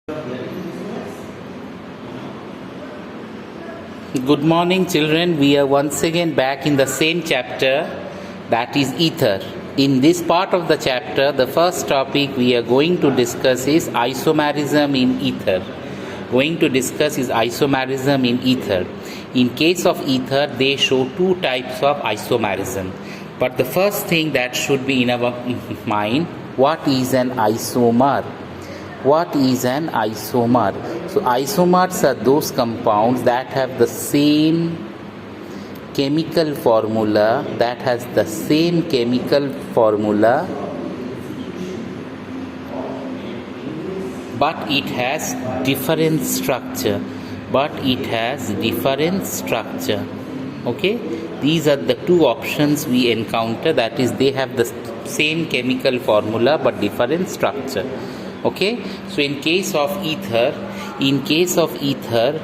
Good morning, children. We are once again back in the same chapter, that is ether. In this part of the chapter, the first topic we are going to discuss is isomerism in ether. In case of ether, they show two types of isomerism. But the first thing that should be in our mind, what is an isomer? What is an isomer? So isomers are those compounds that have the same chemical formula, but it has different structure. Okay, these are the two options we encounter, that is, they have the same chemical formula but different structure. Okay, so in case of ether,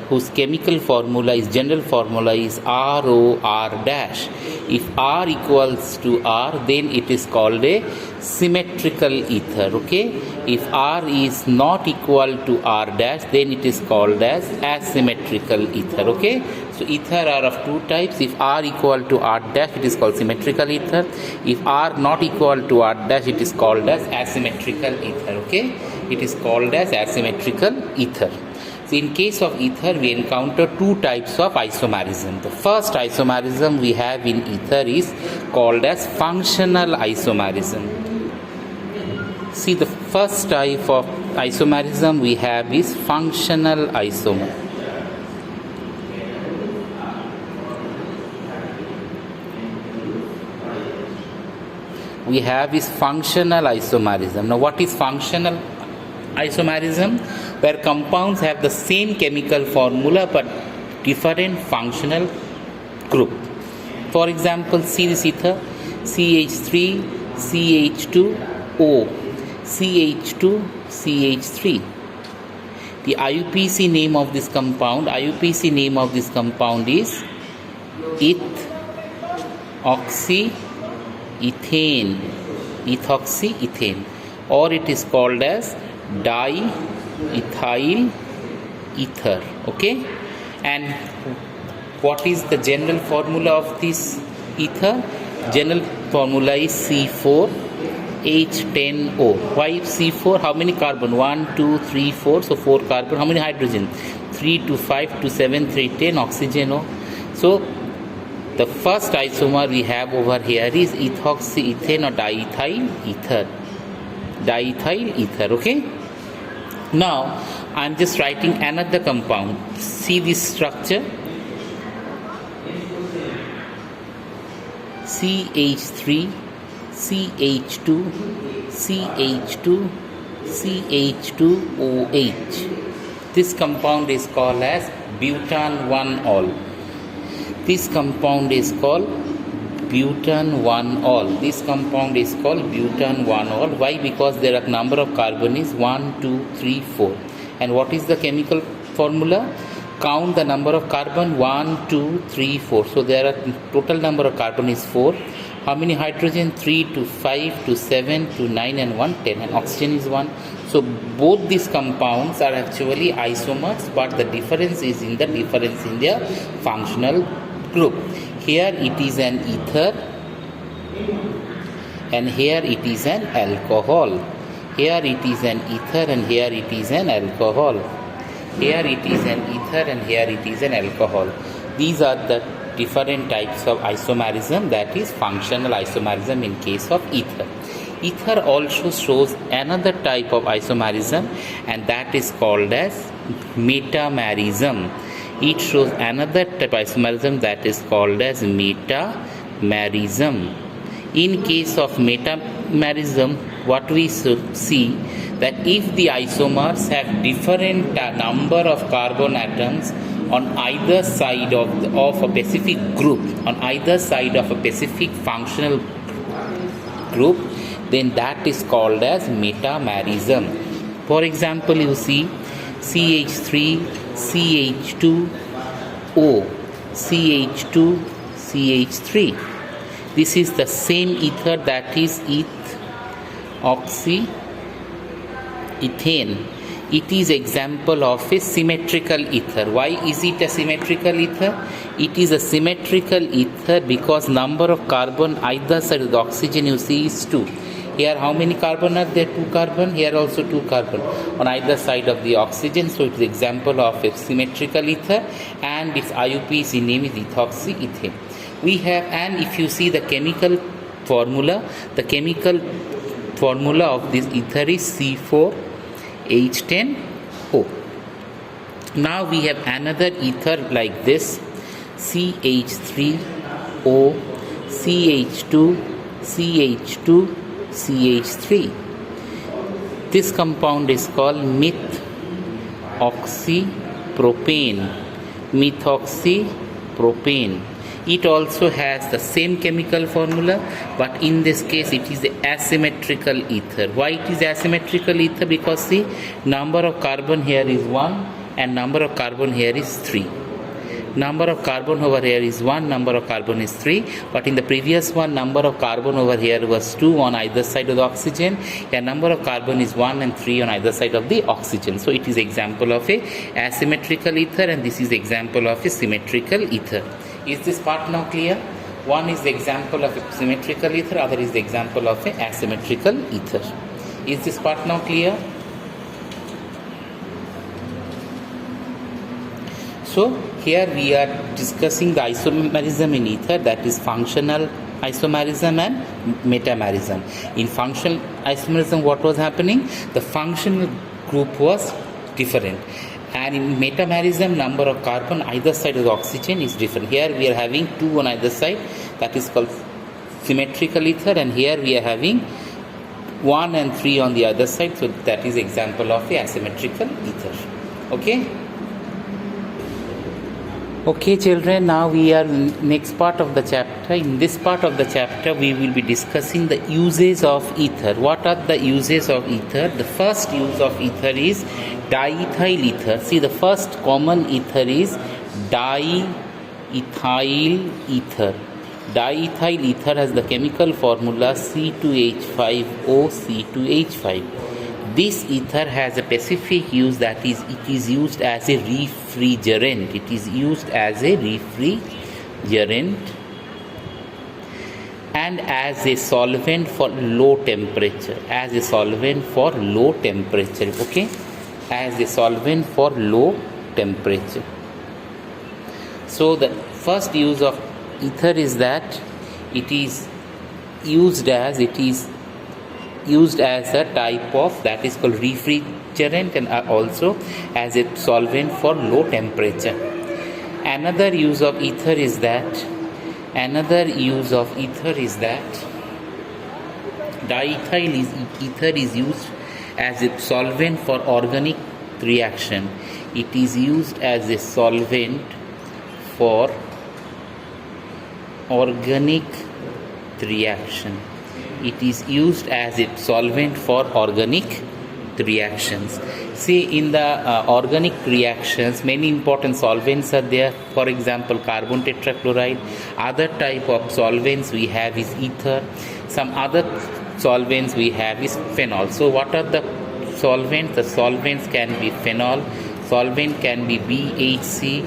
whose chemical formula is, general formula is ROR dash. If R equals to R, then it is called a symmetrical ether. Okay, if R is not equal to R dash, then it is called as asymmetrical ether. Okay, so ether are of two types. If R equal to R dash, it is called symmetrical ether. If R not equal to R dash, it is called as asymmetrical ether. Okay, it is called as asymmetrical ether. So in case of ether, we encounter two types of isomerism. The first isomerism we have in ether is called as functional isomerism. See, the first type of isomerism we have is functional isomer. Now, what is functional isomerism? Where compounds have the same chemical formula but different functional group. For example, see this ether, CH3, CH2O, CH2, CH3. The IUPAC name of this compound is ethoxyethane, or it is called as diethyl ether. Okay, and what is the general formula of this ether? General formula is C4H10O. Why C4? How many carbon? 1, 2, 3, 4. So 4 carbon. How many hydrogen? 3 to 5 to 7, 3, 10. Oxygen O. So the first isomer we have over here is ethoxyethane or diethyl ether. Okay, now I am just writing another compound. See this structure, CH3, CH2, CH2, CH2OH. This compound is called as butan-1-ol. Why? Because there are number of carbon is 1, 2, 3, 4. And what is the chemical formula? Count the number of carbon, 1, 2, 3, 4. So there are total number of carbon is 4. How many hydrogen? 3 to 5 to 7 to 9 and 1, 10. And oxygen is 1. So both these compounds are actually isomers, but the difference is in the difference in their functional group. Here it is an ether and here it is an alcohol. Here it is an ether and here it is an alcohol. These are the different types of isomerism, that is functional isomerism in case of ether. Ether also shows another type of isomerism, and that is called as metamerism. It shows another type of isomerism that is called as metamerism. In case of metamerism, what we see that if the isomers have different number of carbon atoms on either side of a specific group, on either side of a specific functional group, then that is called as metamerism. For example, you see CH3, CH2O, CH2, CH3. This is the same ether, that is ethoxyethane. it is example of a symmetrical ether. Why is it a symmetrical ether? It is a symmetrical ether because number of carbon either side of the oxygen you see is 2. Here how many carbon are there? 2 carbon. Here also 2 carbon on either side of the oxygen. So it is example of a symmetrical ether, and its IUPAC name is ethoxyethane. We have, and if you see the chemical formula of this ether is C4H10O. Now we have another ether like this, CH3O, CH2, CH2, CH3. This compound is called methoxypropane. It also has the same chemical formula, but in this case it is the asymmetrical ether. Why it is asymmetrical ether? Because the number of carbon here is 1 and number of carbon here is 3. Number of carbon over here is 1, number of carbon is 3, but in the previous one number of carbon over here was 2 on either side of the oxygen, and number of carbon is 1 and 3 on either side of the oxygen. So it is example of a asymmetrical ether, and this is example of a symmetrical ether. Is this part now clear? One is the example of a symmetrical ether, other is the example of a asymmetrical ether. Is this part now clear? So here we are discussing the isomerism in ether, that is functional isomerism and metamerism. In functional isomerism, what was happening? The functional group was different, and in metamerism number of carbon either side of the oxygen is different. Here we are having 2 on either side, that is called symmetrical ether, and here we are having 1 and 3 on the other side, so that is example of a asymmetrical ether. Okay children, now we are in next part of the chapter. In this part of the chapter we will be discussing the uses of ether. What are the uses of ether? The first use of ether is diethyl ether. See, the first common ether is diethyl ether. Diethyl ether has the chemical formula C2H5O C2H5. This ether has a specific use, that is, it is used as a refrigerant. It is used as a refrigerant and as a solvent for low temperature. As a solvent for low temperature. Okay? As a solvent for low temperature. So the first use of ether is that it is used as a type of, that is called refrigerant, and also as a solvent for low temperature. Another use of ether is that diethyl ether is used as a solvent for organic reaction. It is used as a solvent for organic reaction. It is used as a solvent for organic reactions. See, in the organic reactions, many important solvents are there. For example, carbon tetrachloride. Other type of solvents we have is ether. Some other solvents we have is phenol. So what are the solvents? The solvents can be phenol, solvent can be BHC,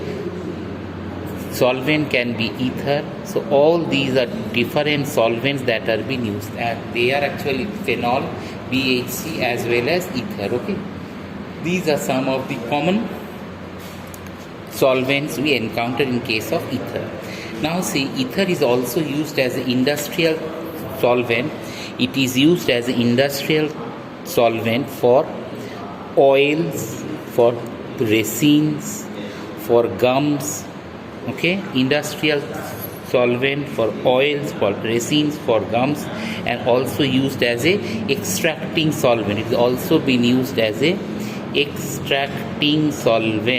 solvent can be ether. So all these are different solvents that are being used, and they are actually phenol, BHC as well as ether. Okay, these are some of the common solvents we encounter in case of ether. Now see, ether is also used as an industrial solvent. It is used as an industrial solvent for oils, for resins, for gums. Okay, industrial solvent for oils, for resins, for gums, and also used as a extracting solvent. It has also been used as a extracting solvent.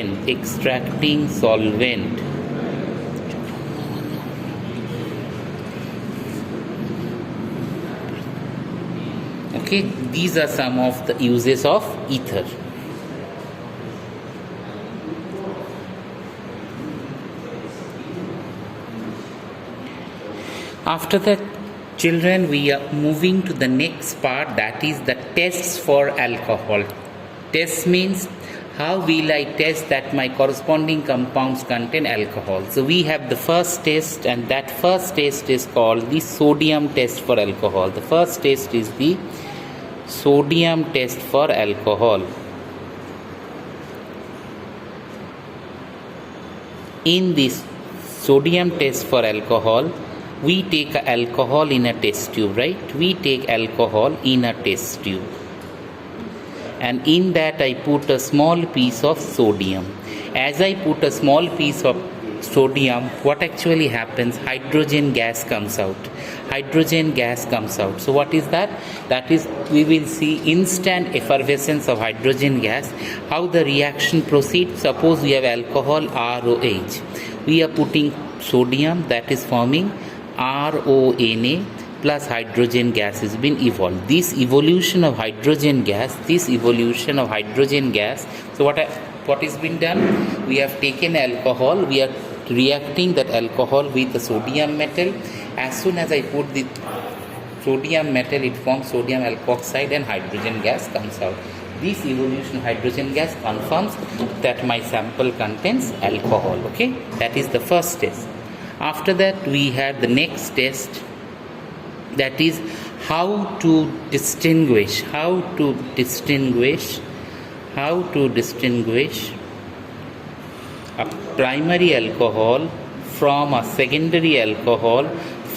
Okay, these are some of the uses of ether. After that, children, we are moving to the next part, that is the tests for alcohol. Test means how will I test that my corresponding compounds contain alcohol. So we have the first test, and that first test is called the sodium test for alcohol. The first test is the sodium test for alcohol. In this sodium test for alcohol, we take alcohol in a test tube, right? We take alcohol in a test tube, and in that I put a small piece of sodium. As I put a small piece of sodium, what actually happens? Hydrogen gas comes out. Hydrogen gas comes out. So what is that? That is, we will see instant effervescence of hydrogen gas. How the reaction proceeds? Suppose we have alcohol ROH. We are putting sodium, that is forming RONA plus hydrogen gas has been evolved. This evolution of hydrogen gas, so what is been done? We have taken alcohol, we are reacting that alcohol with the sodium metal. As soon as I put the sodium metal, it forms sodium alkoxide and hydrogen gas comes out. This evolution of hydrogen gas confirms that my sample contains alcohol. Okay, that is the first test. After that, we have the next test, that is how to distinguish a primary alcohol from a secondary alcohol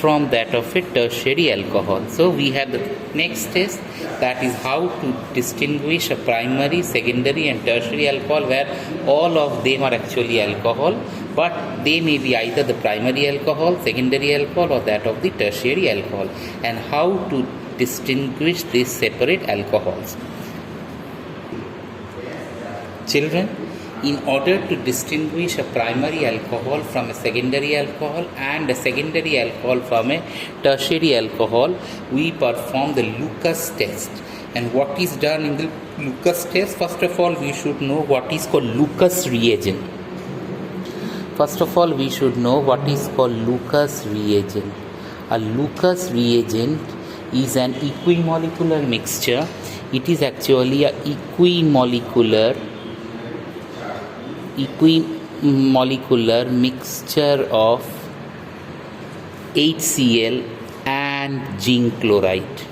from that of a tertiary alcohol. So we have the next test, that is how to distinguish a primary, secondary and tertiary alcohol, where all of them are actually alcohol, but they may be either the primary alcohol, secondary alcohol or that of the tertiary alcohol, and how to distinguish these separate alcohols. Children, in order to distinguish a primary alcohol from a secondary alcohol and a secondary alcohol from a tertiary alcohol, we perform the Lucas test. And what is done in the Lucas test? First of all, we should know what is called Lucas reagent. A Lucas reagent is an equimolecular mixture. It is actually a equimolecular mixture of HCl and zinc chloride.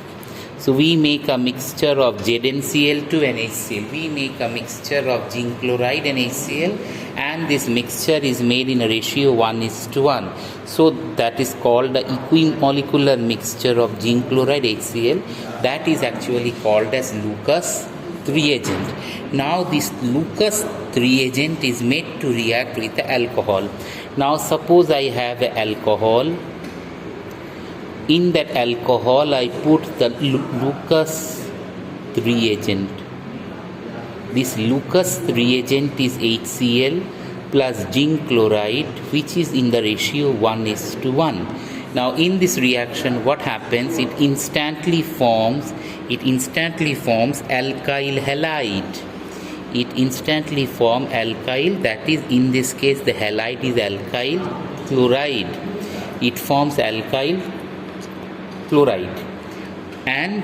So we make a mixture of ZnCl2 and HCl. We make a mixture of zinc chloride and HCl, and this mixture is made in a ratio 1:1. So that is called the equimolecular mixture of zinc chloride HCl. That is actually called as Lucas reagent. Now this Lucas reagent is made to react with the alcohol. Now suppose I have a alcohol. In that alcohol I put the Lucas reagent. This Lucas reagent is HCl plus zinc chloride, which is in the ratio 1:1. Now in this reaction, what happens? It instantly forms alkyl halide. It instantly forms alkyl, that is, in this case the halide is alkyl chloride. It forms alkyl chloride and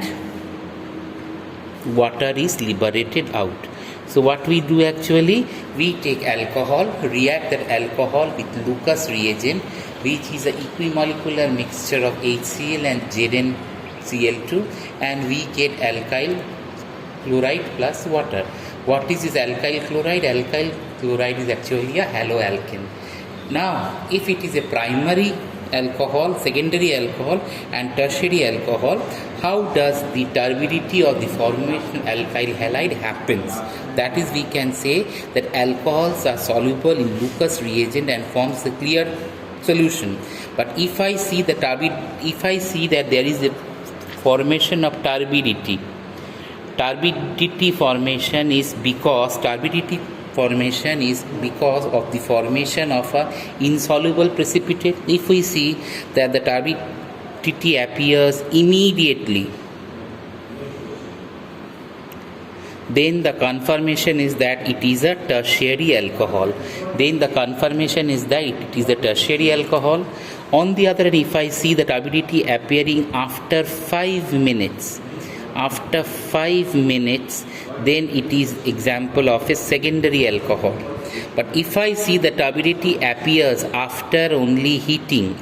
water is liberated out. So what we do actually, we take alcohol, react that alcohol with Lucas reagent, which is an equimolecular mixture of HCl and ZnCl2, and we get alkyl chloride plus water. What is this alkyl chloride? Alkyl chloride is actually a haloalkane. Now, if it is a primary alcohol, secondary alcohol and tertiary alcohol, how does the turbidity or the formation of alkyl halide happens? That is, we can say that alcohols are soluble in Lucas reagent and forms a clear solution. But if I see that there is a formation of turbidity formation is because of the formation of a insoluble precipitate. If we see that the turbidity appears immediately, then the confirmation is that it is a tertiary alcohol. On the other hand, if I see the turbidity appearing after 5 minutes, then it is example of a secondary alcohol. But if I see the turbidity appears after only heating,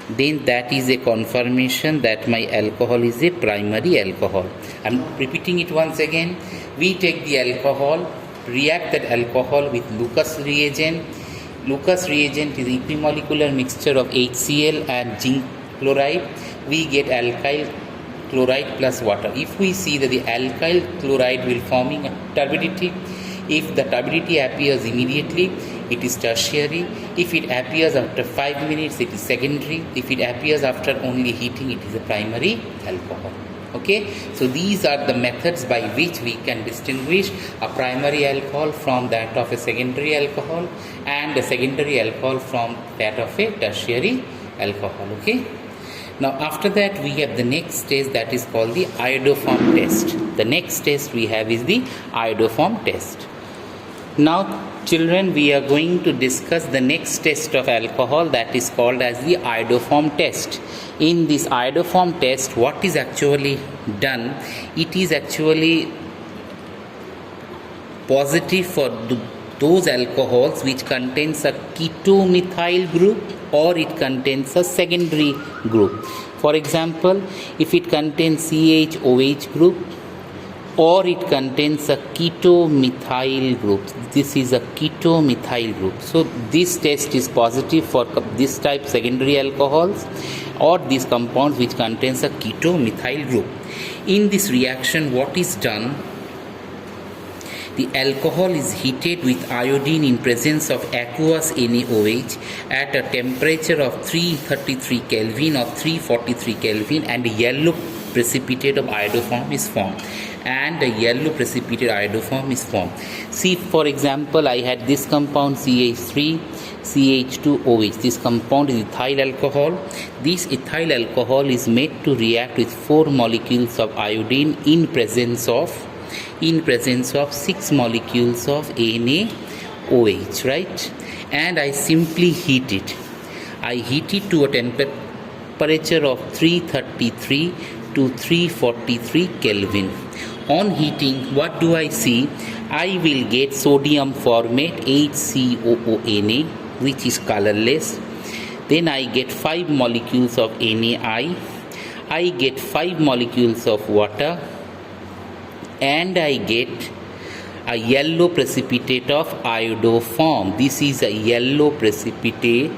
then that is a confirmation that my alcohol is a primary alcohol. I'm repeating it once again. We take the alcohol, react that alcohol with Lucas reagent. Lucas reagent is equimolecular mixture of HCl and zinc chloride. We get alkyl chloride plus water. If we see that the alkyl chloride will forming a turbidity, if the turbidity appears immediately, it is tertiary. If it appears after 5 minutes, it is secondary. If it appears after only heating, it is a primary alcohol. Okay, so these are the methods by which we can distinguish a primary alcohol from that of a secondary alcohol, and a secondary alcohol from that of a tertiary alcohol. Okay, now after that we have the next test, that is called the iodoform test. The next test we have is the iodoform test. Now children, we are going to discuss the next test of alcohol, that is called as the iodoform test. In this iodoform test, what is actually done? It is actually positive for those alcohols which contains a ketomethyl group, or it contains a secondary group. For example, if it contains CHOH group, or it contains a ketomethyl group. This is a ketomethyl group. So this test is positive for this type secondary alcohols or these compounds which contains a ketomethyl group. In this reaction, what is done? The alcohol is heated with iodine in presence of aqueous NaOH at a temperature of 333 Kelvin or 343 Kelvin, and a yellow precipitate of iodoform is formed. See, for example, I had this compound CH3, CH2OH. This compound is ethyl alcohol. This ethyl alcohol is made to react with 4 molecules of iodine in presence of 6 molecules of NaOH, right? And I simply heat it. I heat it to a temperature of 333 to 343 Kelvin. On heating, what do I see? I will get sodium formate HCOONA, which is colorless. Then I get 5 molecules of NaI. I get 5 molecules of water, and I get a yellow precipitate of iodoform. This is a yellow precipitate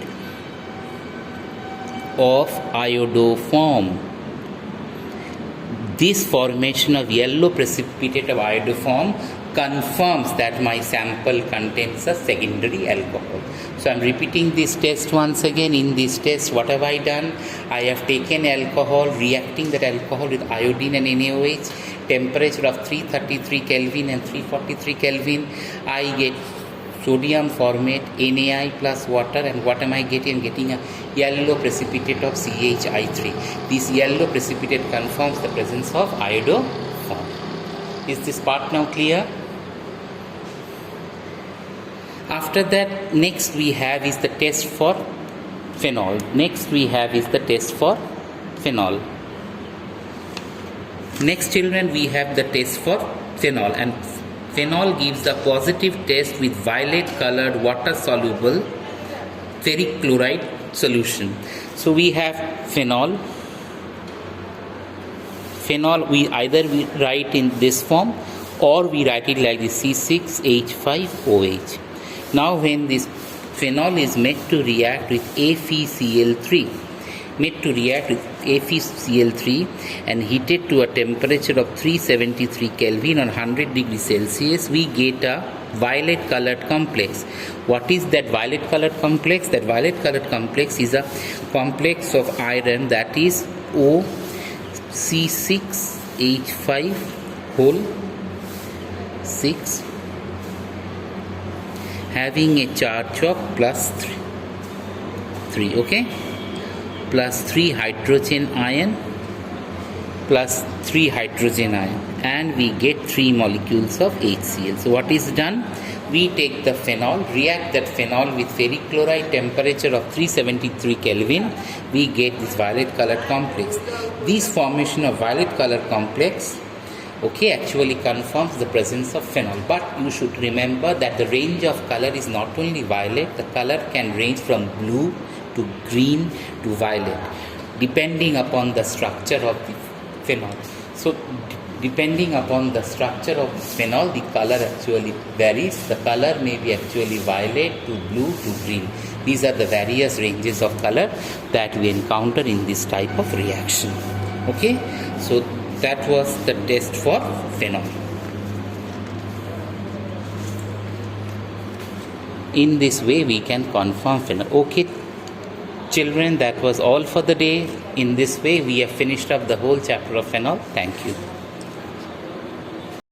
of iodoform. This formation of yellow precipitate of iodoform confirms that my sample contains a secondary alcohol. So I am repeating this test once again. In this test, what have I done? I have taken alcohol, reacting that alcohol with iodine and NaOH, temperature of 333 Kelvin and 343 Kelvin. I get sodium formate NaI plus water, and what am I getting? I'm getting a yellow precipitate of CHI3. This yellow precipitate confirms the presence of iodoform. Is this part now clear? After that, next we have is the test for phenol. Next children, we have the test for phenol, and phenol gives the positive test with violet colored water soluble ferric chloride solution. So we have phenol. We either write in this form or we write it like this, C6H5OH. Now when this phenol is made to react with FeCl3, and heated to a temperature of 373 Kelvin or 100 degrees Celsius, we get a violet colored complex. What is that violet colored complex? That violet colored complex is a complex of iron, that is OC6H5 whole 6, having a charge of plus 3, okay, plus 3 hydrogen ion, and we get 3 molecules of HCl. So what is done? we take the phenol, react that phenol with ferric chloride, temperature of 373 Kelvin, we get this violet colored complex. This formation of violet colored complex, okay, actually confirms the presence of phenol. But you should remember that the range of color is not only violet, the color can range from blue to green to violet, depending upon the structure of the phenol. So depending upon the structure of the phenol, the color actually varies. The color may be actually violet to blue to green. These are the various ranges of color that we encounter in this type of reaction. Okay, so that was the test for phenol. In this way we can confirm phenol. Okay children, that was all for the day. In this way we have finished up the whole chapter of phenol. Thank you.